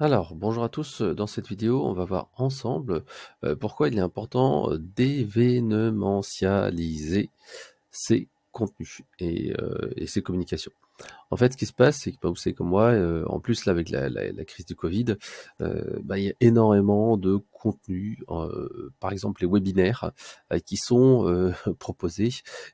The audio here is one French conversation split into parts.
Alors, bonjour à tous. Dans cette vidéo, on va voir ensemble pourquoi il est important d'événementialiser ses contenus et ses communications. En fait, ce qui se passe, c'est que bah, vous savez comme moi, en plus là avec la crise du Covid, bah, il y a énormément de contenus, par exemple les webinaires, qui sont, proposés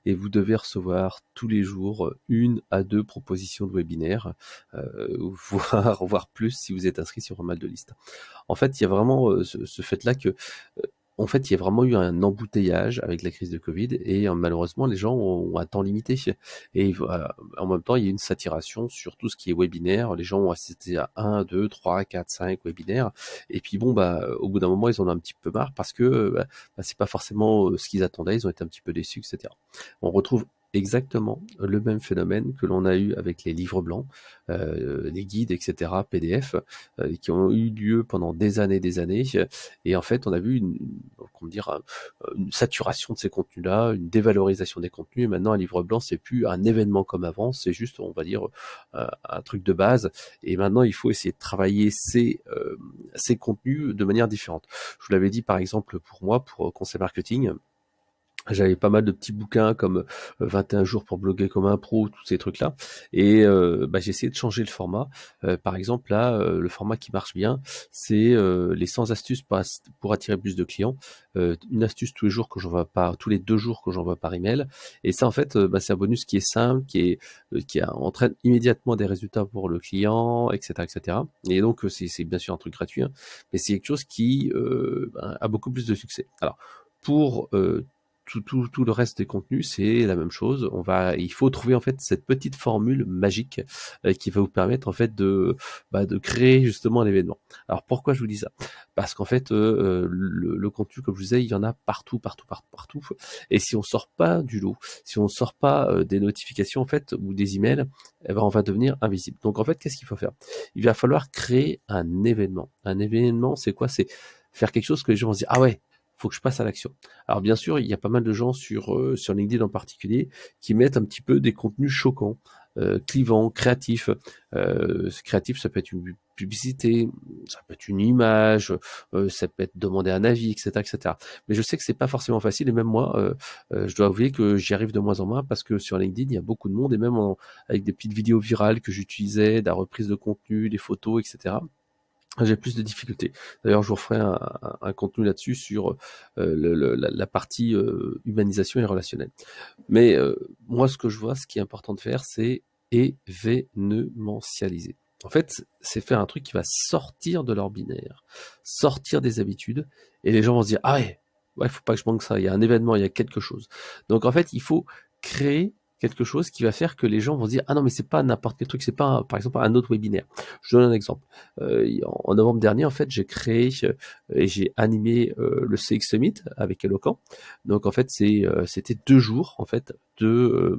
et vous devez recevoir tous les jours, 1 à 2 propositions de webinaires, voire plus si vous êtes inscrit sur pas mal de listes. En fait, il y a vraiment, ce fait-là que, en fait, il y a vraiment eu un embouteillage avec la crise de Covid et malheureusement, les gens ont un temps limité et en même temps, il y a une saturation sur tout ce qui est webinaire. Les gens ont assisté à 1, 2, 3, 4, 5 webinaires et puis bon, bah, au bout d'un moment, ils en ont un petit peu marre parce que, c'est pas forcément, ce qu'ils attendaient. Ils ont été un petit peu déçus, et cetera. On retrouve exactement le même phénomène que l'on a eu avec les livres blancs, les guides, et cetera, PDF, qui ont eu lieu pendant des années, et en fait, on a vu comment dire, une saturation de ces contenus-là, une dévalorisation des contenus. Et maintenant, un livre blanc, c'est plus un événement comme avant, c'est juste, on va dire, un truc de base. Et maintenant, il faut essayer de travailler ces contenus de manière différente. Je vous l'avais dit, par exemple, pour moi, pour Conseil Marketing, j'avais pas mal de petits bouquins comme 21 jours pour bloguer comme un pro, tous ces trucs-là. Et bah, j'ai essayé de changer le format. Par exemple, là, le format qui marche bien, c'est les 100 astuces pour attirer plus de clients. Une astuce tous les jours que j'envoie par, tous les 2 jours que j'envoie par email. Et ça, en fait, bah, c'est un bonus qui est simple, qui entraîne immédiatement des résultats pour le client, etc., etc. Et donc, c'est bien sûr un truc gratuit, hein, mais c'est quelque chose qui bah, a beaucoup plus de succès. Alors, pour tout le reste des contenus, c'est la même chose. Il faut trouver en fait cette petite formule magique qui va vous permettre en fait de créer justement un événement. Alors pourquoi je vous dis ça? Parce qu'en fait, le contenu, comme je vous disais, il y en a partout, partout, partout, partout. Et si on sort pas du lot, si on sort pas des notifications en fait ou des emails, eh ben on va devenir invisible. Donc en fait, qu'est-ce qu'il faut faire? Il va falloir créer un événement. Un événement, c'est quoi? C'est faire quelque chose que les gens vont se dire, ah ouais, faut que je passe à l'action. Alors bien sûr, il y a pas mal de gens sur LinkedIn en particulier qui mettent un petit peu des contenus choquants, clivants, créatifs. Créatif, ça peut être une publicité, ça peut être une image, ça peut être demander un avis, etc., etc. Mais je sais que c'est pas forcément facile et même moi, je dois avouer que j'y arrive de moins en moins parce que sur LinkedIn, il y a beaucoup de monde et même avec des petites vidéos virales que j'utilisais, de la reprise de contenu, des photos, etc. J'ai plus de difficultés. D'ailleurs, je vous referai un contenu là-dessus sur la partie humanisation et relationnelle. Mais moi, ce que je vois, ce qui est important de faire, c'est événementialiser. En fait, c'est faire un truc qui va sortir de l'ordinaire, sortir des habitudes, et les gens vont se dire, ah ouais, faut pas que je manque ça, il y a un événement, il y a quelque chose. Donc en fait, il faut créer quelque chose qui va faire que les gens vont se dire, ah non, mais c'est pas n'importe quel truc, c'est pas, par exemple, un autre webinaire. Je donne un exemple. En novembre dernier, en fait, j'ai créé et j'ai animé le CX Summit avec Eloquent. Donc en fait, c'était 2 jours en fait de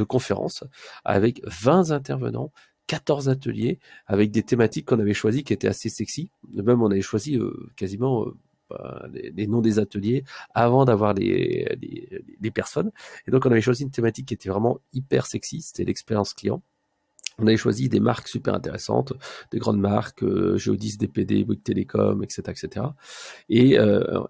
conférences avec 20 intervenants, 14 ateliers avec des thématiques qu'on avait choisies qui étaient assez sexy. Même on avait choisi quasiment les noms des ateliers avant d'avoir les personnes. Et donc on avait choisi une thématique qui était vraiment hyper sexy, c'était l'expérience client. On avait choisi des marques super intéressantes, des grandes marques, Geodis, DPD, Bouygues Télécom, etc., etc. Et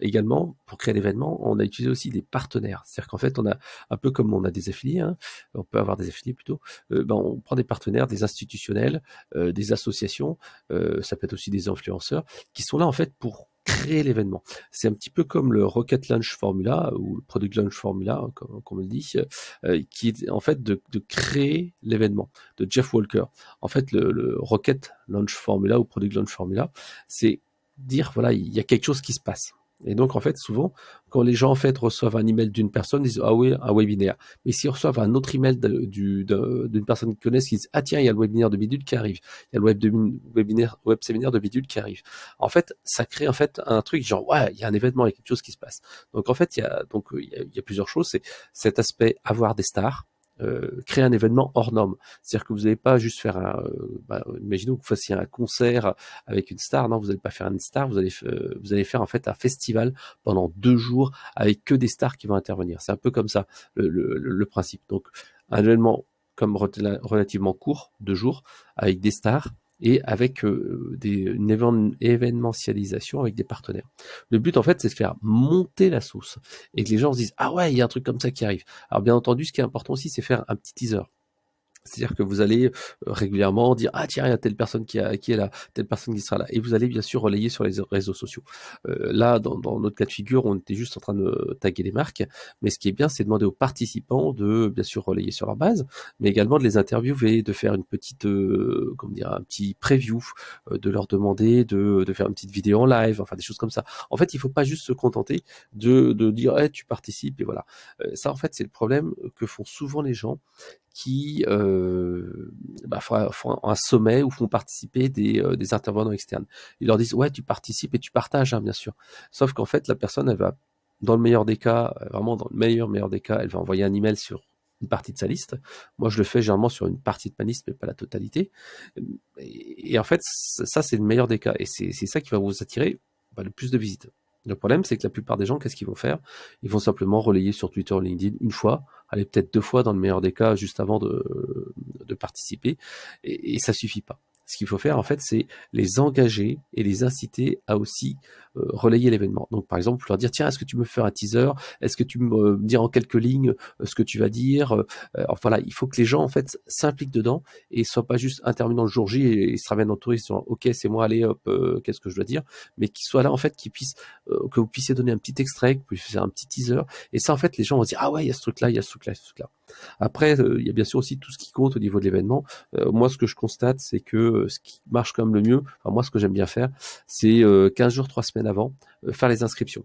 également, pour créer l'événement, on a utilisé aussi des partenaires. C'est-à-dire qu'en fait, on a un peu comme on a des affiliés, hein, on peut avoir des affiliés plutôt. On prend des partenaires, des institutionnels, des associations. Ça peut être aussi des influenceurs qui sont là en fait pour créer l'événement. C'est un petit peu comme le Rocket Launch Formula ou le Product Launch Formula, comme on le dit, qui est en fait de créer l'événement de Jeff Walker. En fait, le Rocket Launch Formula ou Product Launch Formula, c'est dire voilà, il y a quelque chose qui se passe. Et donc en fait, souvent, quand les gens en fait reçoivent un email d'une personne, ils disent ah oui, un webinaire. Mais s'ils reçoivent un autre email d'une personne qu'ils connaissent, ils disent ah tiens, il y a le webinaire de Bidule qui arrive, il y a le web séminaire de Bidule qui arrive. En fait, ça crée en fait un truc genre ouais, il y a un événement, il y a quelque chose qui se passe. Donc en fait, il y a plusieurs choses. C'est cet aspect avoir des stars. Créer un événement hors norme. C'est-à-dire que vous n'allez pas juste faire imaginons que vous fassiez un concert avec une star, non, vous n'allez pas faire une star, vous allez faire en fait un festival pendant 2 jours avec que des stars qui vont intervenir. C'est un peu comme ça le principe. Donc un événement comme relativement court, 2 jours, avec des stars, et avec une événementialisation avec des partenaires. Le but, en fait, c'est de faire monter la sauce et que les gens se disent « Ah ouais, il y a un truc comme ça qui arrive ». Alors, bien entendu, ce qui est important aussi, c'est faire un petit teaser. C'est-à-dire que vous allez régulièrement dire ah tiens il y a telle personne qui est là, telle personne qui sera là, et vous allez bien sûr relayer sur les réseaux sociaux. Là dans notre cas de figure, on était juste en train de taguer les marques, mais ce qui est bien, c'est de demander aux participants de bien sûr relayer sur leur base, mais également de les interviewer, de faire une petite comment dire un petit preview, de leur demander de faire une petite vidéo en live, enfin des choses comme ça. En fait, il faut pas juste se contenter de dire hey, tu participes et voilà. Ça en fait c'est le problème que font souvent les gens qui font un sommet ou font participer des intervenants externes. Ils leur disent ouais tu participes et tu partages hein, bien sûr. Sauf qu'en fait la personne elle va dans le meilleur des cas, vraiment dans le meilleur des cas, elle va envoyer un email sur une partie de sa liste. Moi je le fais généralement sur une partie de ma liste mais pas la totalité. Et en fait ça c'est le meilleur des cas et c'est ça qui va vous attirer le plus de visites. Le problème, c'est que la plupart des gens, qu'est-ce qu'ils vont faire? Ils vont simplement relayer sur Twitter ou LinkedIn une fois, allez peut-être 2 fois dans le meilleur des cas, juste avant de participer, et ça suffit pas. Ce qu'il faut faire, en fait, c'est les engager et les inciter à aussi relayer l'événement. Donc, par exemple, leur dire, tiens, est-ce que tu me fais un teaser? Est-ce que tu me dire en quelques lignes ce que tu vas dire? Voilà, il faut que les gens, en fait, s'impliquent dedans et soient pas juste intervenants le jour J et ils se ramènent en touriste en disant, ok, c'est moi, allez, hop, qu'est-ce que je dois dire? Mais qu'ils soient là, en fait, qu'ils puissent, que vous puissiez donner un petit extrait, que vous puissiez faire un petit teaser. Et ça, en fait, les gens vont se dire, ah ouais, il y a ce truc-là, il y a ce truc-là, il y a ce truc-là. Après, il y a bien sûr aussi tout ce qui compte au niveau de l'événement. Moi, ce que je constate, c'est que ce qui marche quand même le mieux, enfin moi, ce que j'aime bien faire, c'est 15 jours, 3 semaines avant, faire les inscriptions.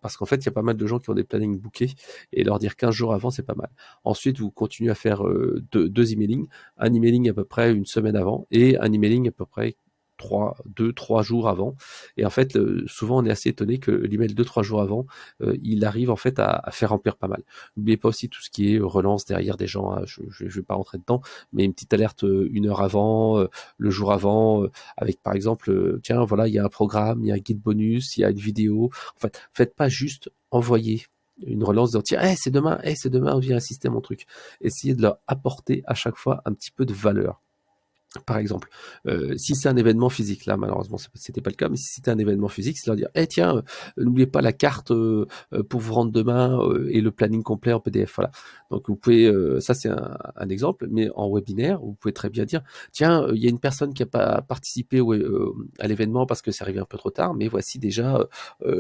Parce qu'en fait, il y a pas mal de gens qui ont des plannings bookés et leur dire 15 jours avant, c'est pas mal. Ensuite, vous continuez à faire deux emailing, un emailing à peu près une semaine avant et un emailing à peu près 3 jours avant. Et en fait, souvent, on est assez étonné que l'email 2-3 jours avant, il arrive en fait à faire remplir pas mal. N'oubliez pas aussi tout ce qui est relance derrière des gens. Hein, je vais pas rentrer dedans, mais une petite alerte 1 heure avant, le jour avant, avec par exemple, tiens, voilà, il y a un programme, il y a un guide bonus, il y a une vidéo. En fait, faites pas juste envoyer une relance de tiens, hey, c'est demain, on vient assister à mon truc. Essayez de leur apporter à chaque fois un petit peu de valeur. Par exemple, si c'est un événement physique, là malheureusement c'était pas le cas, mais si c'était un événement physique, c'est leur dire, eh tiens, n'oubliez pas la carte pour vous rendre demain et le planning complet en PDF. Voilà. Donc vous pouvez, ça c'est un exemple, mais en webinaire, vous pouvez très bien dire, tiens, il y a une personne qui a pas participé à l'événement parce que c'est arrivé un peu trop tard, mais voici déjà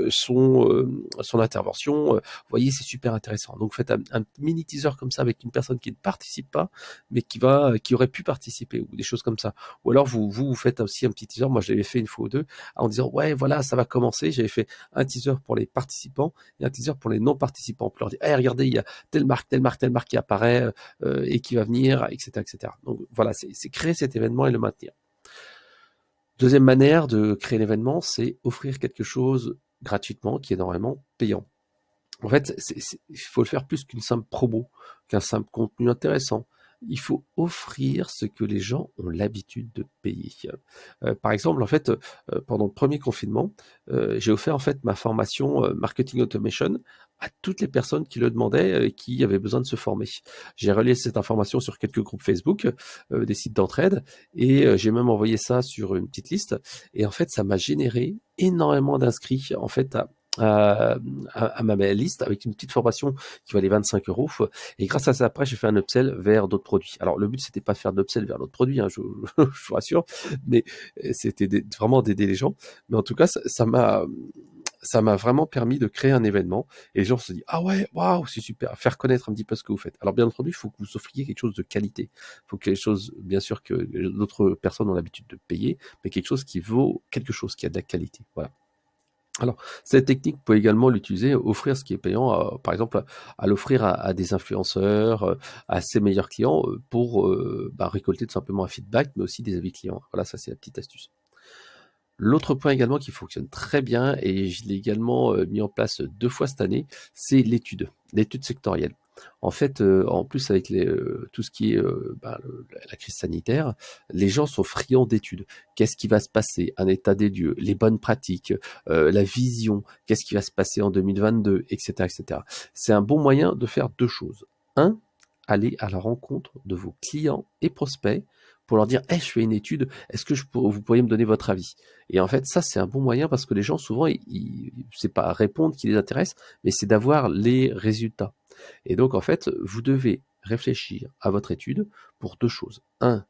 son intervention. Vous voyez, c'est super intéressant. Donc faites un mini teaser comme ça avec une personne qui ne participe pas, mais qui aurait pu participer ou des choses comme ça. Ou alors vous faites aussi un petit teaser. Moi, je l'avais fait une fois ou deux en disant ouais voilà ça va commencer. J'avais fait un teaser pour les participants et un teaser pour les non participants pour leur dire hey, regardez il y a telle marque qui apparaît et qui va venir etc. Donc voilà c'est créer cet événement et le maintenir. Deuxième manière de créer l'événement, c'est offrir quelque chose gratuitement qui est normalement payant. En fait, il faut le faire plus qu'une simple promo, qu'un simple contenu intéressant. Il faut offrir ce que les gens ont l'habitude de payer. Par exemple, en fait, pendant le premier confinement, j'ai offert en fait ma formation Marketing Automation à toutes les personnes qui le demandaient et qui avaient besoin de se former. J'ai relayé cette information sur quelques groupes Facebook, des sites d'entraide, et j'ai même envoyé ça sur une petite liste. Et en fait, ça m'a généré énormément d'inscrits en fait à ma liste avec une petite formation qui valait 25 €. Et grâce à ça, après, j'ai fait un upsell vers d'autres produits. Alors, le but, c'était pas de faire de l'upsell vers d'autres produits, hein, je vous rassure, mais c'était vraiment d'aider les gens. Mais en tout cas, ça m'a vraiment permis de créer un événement et les gens se disent ah ouais waouh c'est super, faire connaître un petit peu ce que vous faites. Alors bien entendu il faut que vous offriez quelque chose de qualité, il faut quelque chose bien sûr que d'autres personnes ont l'habitude de payer, mais quelque chose qui vaut quelque chose, qui a de la qualité. Voilà. Alors, cette technique, vous pouvez également l'utiliser, offrir ce qui est payant, par exemple, à l'offrir à des influenceurs, à ses meilleurs clients, pour récolter tout simplement un feedback, mais aussi des avis clients. Voilà, ça c'est la petite astuce. L'autre point également qui fonctionne très bien, et je l'ai également mis en place 2 fois cette année, c'est l'étude sectorielle. En fait, en plus avec tout ce qui est la crise sanitaire, les gens sont friands d'études. Qu'est-ce qui va se passer? Un état des lieux, les bonnes pratiques, la vision, qu'est-ce qui va se passer en 2022, etc., etc. C'est un bon moyen de faire 2 choses. Un, aller à la rencontre de vos clients et prospects pour leur dire hey, je fais une étude, est-ce que vous pourriez me donner votre avis? Et en fait, ça, c'est un bon moyen parce que les gens, souvent, c'est pas répondre qui les intéresse, mais c'est d'avoir les résultats. Et donc, en fait, vous devez réfléchir à votre étude pour deux choses. Un,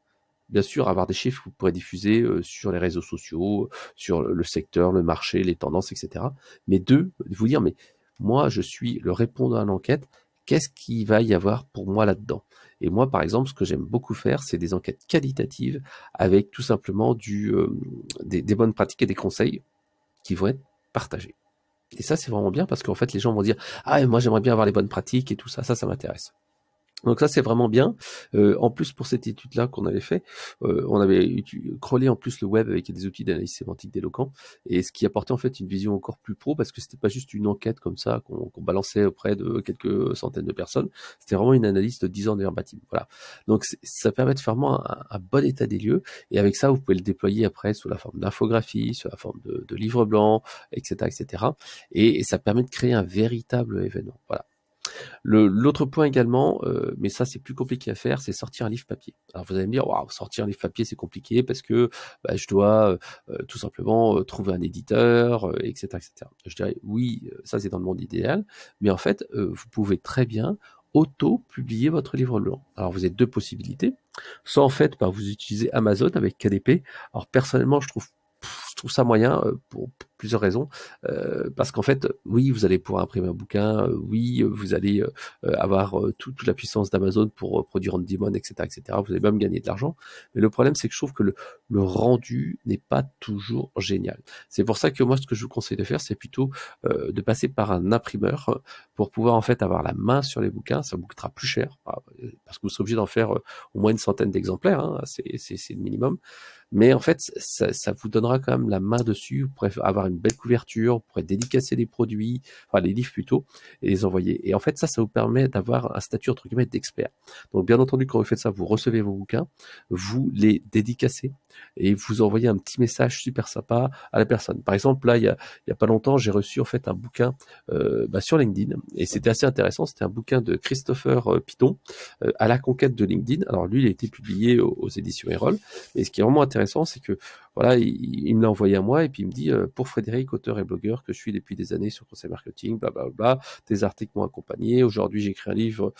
bien sûr, avoir des chiffres que vous pourrez diffuser sur les réseaux sociaux, sur le secteur, le marché, les tendances, etc. Mais deux, vous dire, mais moi, je suis le répondant à l'enquête, qu'est-ce qu'il va y avoir pour moi là-dedans? Et moi, par exemple, ce que j'aime beaucoup faire, c'est des enquêtes qualitatives avec tout simplement des bonnes pratiques et des conseils qui vont être partagés. Et ça, c'est vraiment bien parce qu'en fait, les gens vont dire « Ah, moi, j'aimerais bien avoir les bonnes pratiques et tout ça, ça m'intéresse. » Donc ça, c'est vraiment bien. En plus, pour cette étude-là qu'on avait fait, on avait crawlé en plus le web avec des outils d'analyse sémantique d'Eloquent, et ce qui apportait en fait une vision encore plus pro, parce que c'était pas juste une enquête comme ça qu'on balançait auprès de quelques centaines de personnes, c'était vraiment une analyse de 10 ans d'Airbatim. Voilà. Donc ça permet de faire vraiment un bon état des lieux, et avec ça, vous pouvez le déployer après sous la forme d'infographie, sous la forme de livre blanc, etc., etc. Et ça permet de créer un véritable événement. Voilà. L'autre point également, mais ça c'est plus compliqué à faire, c'est sortir un livre papier. Alors vous allez me dire, waouh, sortir un livre papier c'est compliqué parce que je dois tout simplement trouver un éditeur, etc., etc. Je dirais oui, ça c'est dans le monde idéal, mais en fait vous pouvez très bien auto-publier votre livre blanc. Alors vous avez deux possibilités. Soit en fait vous utilisez Amazon avec KDP. Alors personnellement je trouve ça moyen pour plusieurs raisons, parce qu'en fait, oui, vous allez pouvoir imprimer un bouquin, oui, vous allez avoir toute la puissance d'Amazon pour produire on demand, etc., etc. Vous allez même gagner de l'argent, mais le problème, c'est que je trouve que le rendu n'est pas toujours génial. C'est pour ça que moi, ce que je vous conseille de faire, c'est plutôt de passer par un imprimeur pour pouvoir en fait avoir la main sur les bouquins. Ça vous coûtera plus cher, parce que vous serez obligé d'en faire au moins une centaine d'exemplaires, hein, c'est le minimum. Mais en fait, ça vous donnera quand même la main dessus. Vous pourrez avoir une belle couverture, vous pourrez dédicacer les produits, enfin les livres plutôt, et les envoyer. Et en fait, ça vous permet d'avoir un statut entre guillemets d'expert. Donc bien entendu, quand vous faites ça, vous recevez vos bouquins, vous les dédicacez et vous envoyez un petit message super sympa à la personne. Par exemple, là, il y a pas longtemps, j'ai reçu en fait un bouquin sur LinkedIn, et c'était assez intéressant. C'était un bouquin de Christopher Piton, à la conquête de LinkedIn. Alors lui, il a été publié aux éditions Erol, mais ce qui est vraiment intéressant, c'est que voilà, il me l'a envoyé à moi et puis il me dit pour Frédéric, auteur et blogueur que je suis depuis des années sur conseil marketing, blablabla, tes articles m'ont accompagné. Aujourd'hui, j'écris un livre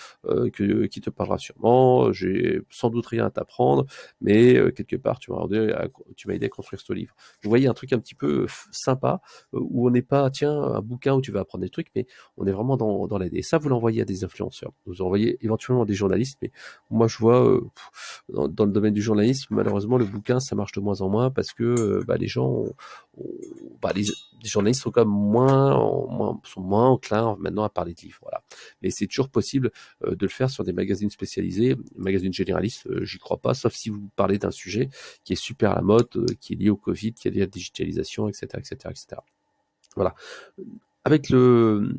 qui te parlera sûrement. J'ai sans doute rien à t'apprendre, mais quelque part, tu m'as aidé à construire ce livre. Vous voyez un truc un petit peu sympa où on n'est pas tiens un bouquin où tu vas apprendre des trucs, mais on est vraiment dans l'aide. Et ça, vous l'envoyez à des influenceurs, vous envoyez éventuellement à des journalistes, mais moi je vois dans le domaine du journalisme, malheureusement, le bouquin, ça marche de moins en moins parce que les gens, les journalistes sont quand même moins enclins maintenant à parler de livres. Voilà. Mais c'est toujours possible de le faire sur des magazines spécialisés, magazines généralistes, j'y crois pas, sauf si vous parlez d'un sujet qui est super à la mode, qui est lié au Covid, qui est lié à la digitalisation, etc., etc., etc. Voilà. Avec le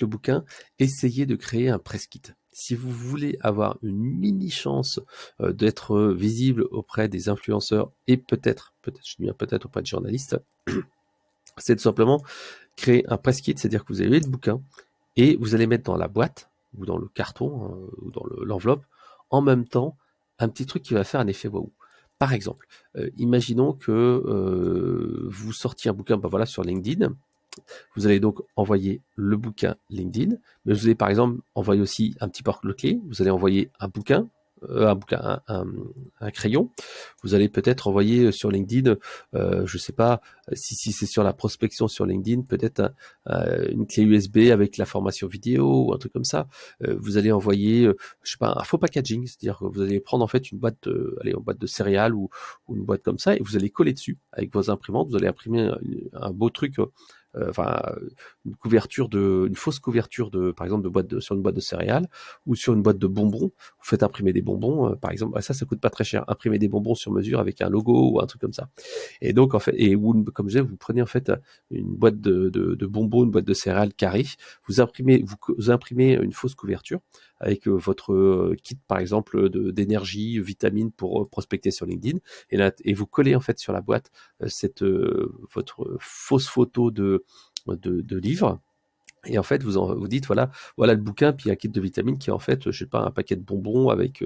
bouquin, essayez de créer un press kit. Si vous voulez avoir une mini chance d'être visible auprès des influenceurs et peut-être, je dis bien peut-être auprès de journalistes, c'est tout simplement créer un press kit, c'est-à-dire que vous avez le bouquin et vous allez mettre dans la boîte ou dans le carton ou dans l'enveloppe en même temps un petit truc qui va faire un effet waouh. Par exemple, imaginons que vous sortiez un bouquin sur LinkedIn. Vous allez donc envoyer le bouquin LinkedIn, mais vous allez par exemple envoyer aussi un petit porte-clés, vous allez envoyer un bouquin, un crayon. Vous allez peut-être envoyer sur LinkedIn, je sais pas, si c'est sur la prospection sur LinkedIn, peut-être une clé USB avec la formation vidéo ou un truc comme ça. Vous allez envoyer, je sais pas, un faux packaging, c'est-à-dire que vous allez prendre en fait une boîte, une boîte de céréales ou une boîte comme ça, et vous allez coller dessus avec vos imprimantes. Vous allez imprimer un beau truc. Une fausse couverture par exemple sur une boîte de céréales ou sur une boîte de bonbons. Vous faites imprimer des bonbons, par exemple, ça coûte pas très cher. Imprimer des bonbons sur mesure avec un logo ou un truc comme ça. Et donc en fait, comme je disais, vous prenez en fait une boîte de bonbons, une boîte de céréales carrée, vous imprimez une fausse couverture avec votre kit par exemple d'énergie, vitamines pour prospecter sur LinkedIn, et vous collez en fait sur la boîte votre fausse photo de livre Et en fait, vous dites, voilà le bouquin, puis un kit de vitamines qui est en fait, je sais pas, un paquet de bonbons avec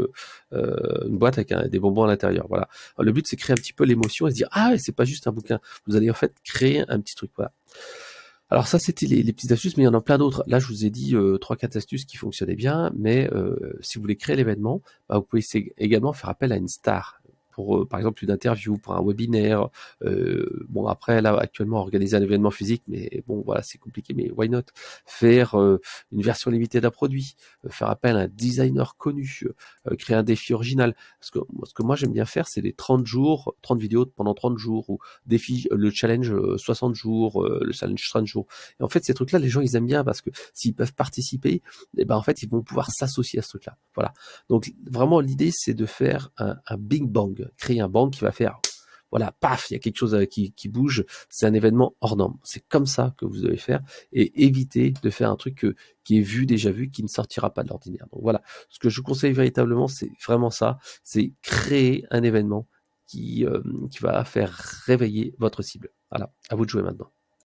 une boîte avec des bonbons à l'intérieur. Voilà. Alors, le but, c'est créer un petit peu l'émotion et se dire, ah, ouais, c'est pas juste un bouquin. Vous allez en fait créer un petit truc. Voilà. Alors ça, c'était les petites astuces, mais il y en a plein d'autres. Là, je vous ai dit 3-4 astuces qui fonctionnaient bien, mais si vous voulez créer l'événement, bah, vous pouvez également faire appel à une star pour, par exemple, une interview, pour un webinaire. Bon, après, là, actuellement, organiser un événement physique, mais bon, voilà, c'est compliqué, mais why not? Faire une version limitée d'un produit, faire appel à un designer connu, créer un défi original. Ce que moi, j'aime bien faire, c'est les 30 jours, 30 vidéos pendant 30 jours, ou défi, le challenge 60 jours, le challenge 30 jours. Et en fait, ces trucs-là, les gens, ils aiment bien parce que s'ils peuvent participer, eh ben, en fait, ils vont pouvoir s'associer à ce truc-là. Voilà. Donc, vraiment, l'idée, c'est de faire un big bang, créer un bang qui va faire, voilà, paf, il y a quelque chose qui bouge, c'est un événement hors norme. C'est comme ça que vous devez faire et éviter de faire un truc qui est vu, déjà vu, qui ne sortira pas de l'ordinaire. Donc voilà, ce que je conseille véritablement, c'est vraiment ça, c'est créer un événement qui va faire réveiller votre cible. Voilà, à vous de jouer maintenant.